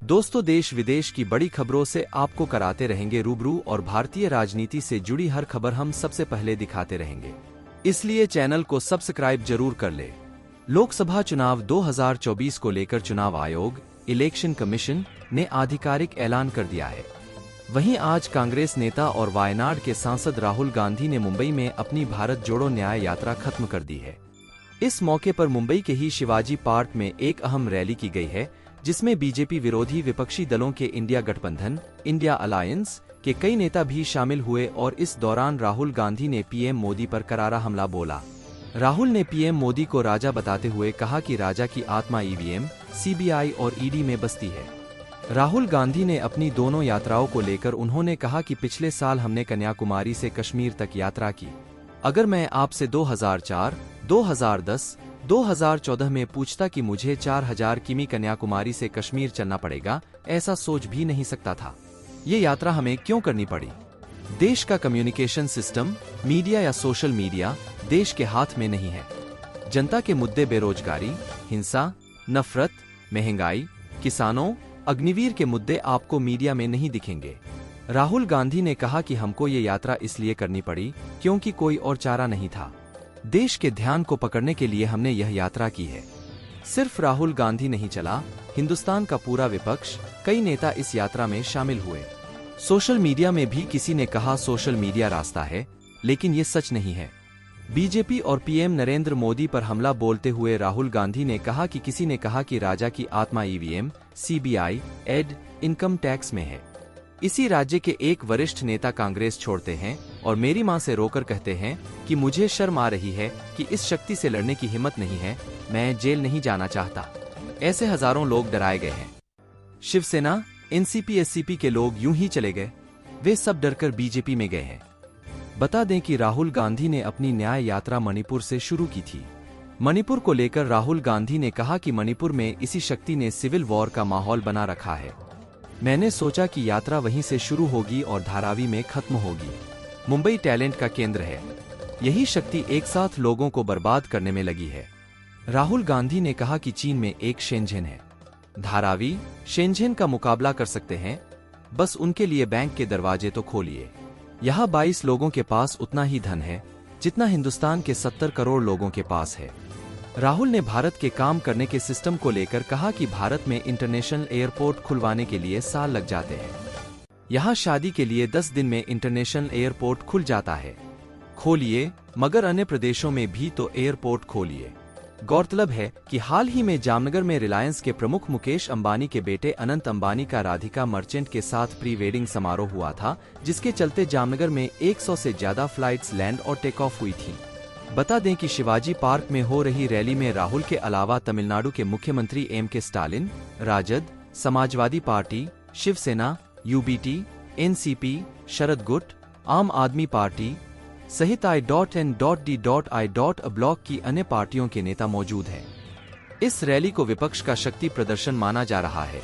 दोस्तों, देश विदेश की बड़ी खबरों से आपको कराते रहेंगे रूबरू और भारतीय राजनीति से जुड़ी हर खबर हम सबसे पहले दिखाते रहेंगे, इसलिए चैनल को सब्सक्राइब जरूर कर ले। लोकसभा चुनाव 2024 को लेकर चुनाव आयोग इलेक्शन कमीशन ने आधिकारिक ऐलान कर दिया है। वहीं आज कांग्रेस नेता और वायनाड के सांसद राहुल गांधी ने मुंबई में अपनी भारत जोड़ो न्याय यात्रा खत्म कर दी है। इस मौके पर मुंबई के ही शिवाजी पार्क में एक अहम रैली की गई है, जिसमें बीजेपी विरोधी विपक्षी दलों के इंडिया गठबंधन इंडिया अलायंस के कई नेता भी शामिल हुए और इस दौरान राहुल गांधी ने पीएम मोदी पर करारा हमला बोला। राहुल ने पीएम मोदी को राजा बताते हुए कहा कि राजा की आत्मा ईवीएम, सीबीआई और ईडी में बसती है। राहुल गांधी ने अपनी दोनों यात्राओं को लेकर उन्होंने कहा कि पिछले साल हमने कन्याकुमारी से कश्मीर तक यात्रा की। अगर मैं आपसे 2004, 2010, 2014 में पूछता कि मुझे 4000 किमी कन्याकुमारी से कश्मीर चलना पड़ेगा, ऐसा सोच भी नहीं सकता था। ये यात्रा हमें क्यों करनी पड़ी? देश का कम्युनिकेशन सिस्टम, मीडिया या सोशल मीडिया देश के हाथ में नहीं है। जनता के मुद्दे बेरोजगारी, हिंसा, नफरत, महंगाई, किसानों, अग्निवीर के मुद्दे आपको मीडिया में नहीं दिखेंगे। राहुल गांधी ने कहा कि हमको ये यात्रा इसलिए करनी पड़ी क्योंकि कोई और चारा नहीं था। देश के ध्यान को पकड़ने के लिए हमने यह यात्रा की है। सिर्फ राहुल गांधी नहीं चला, हिंदुस्तान का पूरा विपक्ष, कई नेता इस यात्रा में शामिल हुए। सोशल मीडिया में भी किसी ने कहा सोशल मीडिया रास्ता है, लेकिन ये सच नहीं है। बीजेपी और पीएम नरेंद्र मोदी पर हमला बोलते हुए राहुल गांधी ने कहा कि किसी ने कहा कि राजा की आत्मा EVM, CBI, ED, income tax में है। इसी राज्य के एक वरिष्ठ नेता कांग्रेस छोड़ते हैं और मेरी मां से रोकर कहते हैं कि मुझे शर्म आ रही है कि इस शक्ति से लड़ने की हिम्मत नहीं है, मैं जेल नहीं जाना चाहता। ऐसे हजारों लोग डराए गए हैं। शिवसेना, एनसीपी, एससीपी के लोग यूं ही चले गए, वे सब डरकर बीजेपी में गए हैं। बता दें कि राहुल गांधी ने अपनी न्याय यात्रा मणिपुर से शुरू की थी। मणिपुर को लेकर राहुल गांधी ने कहा कि मणिपुर में इसी शक्ति ने सिविल वॉर का माहौल बना रखा है। मैंने सोचा कि यात्रा वहीं से शुरू होगी और धारावी में खत्म होगी। मुंबई टैलेंट का केंद्र है, यही शक्ति एक साथ लोगों को बर्बाद करने में लगी है। राहुल गांधी ने कहा कि चीन में एक शेंझेन है, धारावी शेंझेन का मुकाबला कर सकते हैं, बस उनके लिए बैंक के दरवाजे तो खोलिए। यहाँ 22 लोगों के पास उतना ही धन है जितना हिंदुस्तान के 70 करोड़ लोगों के पास है। राहुल ने भारत के काम करने के सिस्टम को लेकर कहा कि भारत में इंटरनेशनल एयरपोर्ट खुलवाने के लिए साल लग जाते हैं। यहाँ शादी के लिए 10 दिन में इंटरनेशनल एयरपोर्ट खुल जाता है। खोलिए, मगर अन्य प्रदेशों में भी तो एयरपोर्ट खोलिए। गौरतलब है कि हाल ही में जामनगर में रिलायंस के प्रमुख मुकेश अंबानी के बेटे अनंत अंबानी का राधिका मर्चेंट के साथ प्री वेडिंग समारोह हुआ था, जिसके चलते जामनगर में 100 से ज्यादा फ्लाइट्स लैंड और टेक ऑफ हुई थी। बता दें कि शिवाजी पार्क में हो रही रैली में राहुल के अलावा तमिलनाडु के मुख्यमंत्री एम.के. स्टालिन, राजद, समाजवादी पार्टी, शिवसेना, यूबीटी, एनसीपी, शरद गुट, आम आदमी पार्टी सहित I.N.D.I. ब्लॉक की अन्य पार्टियों के नेता मौजूद हैं। इस रैली को विपक्ष का शक्ति प्रदर्शन माना जा रहा है।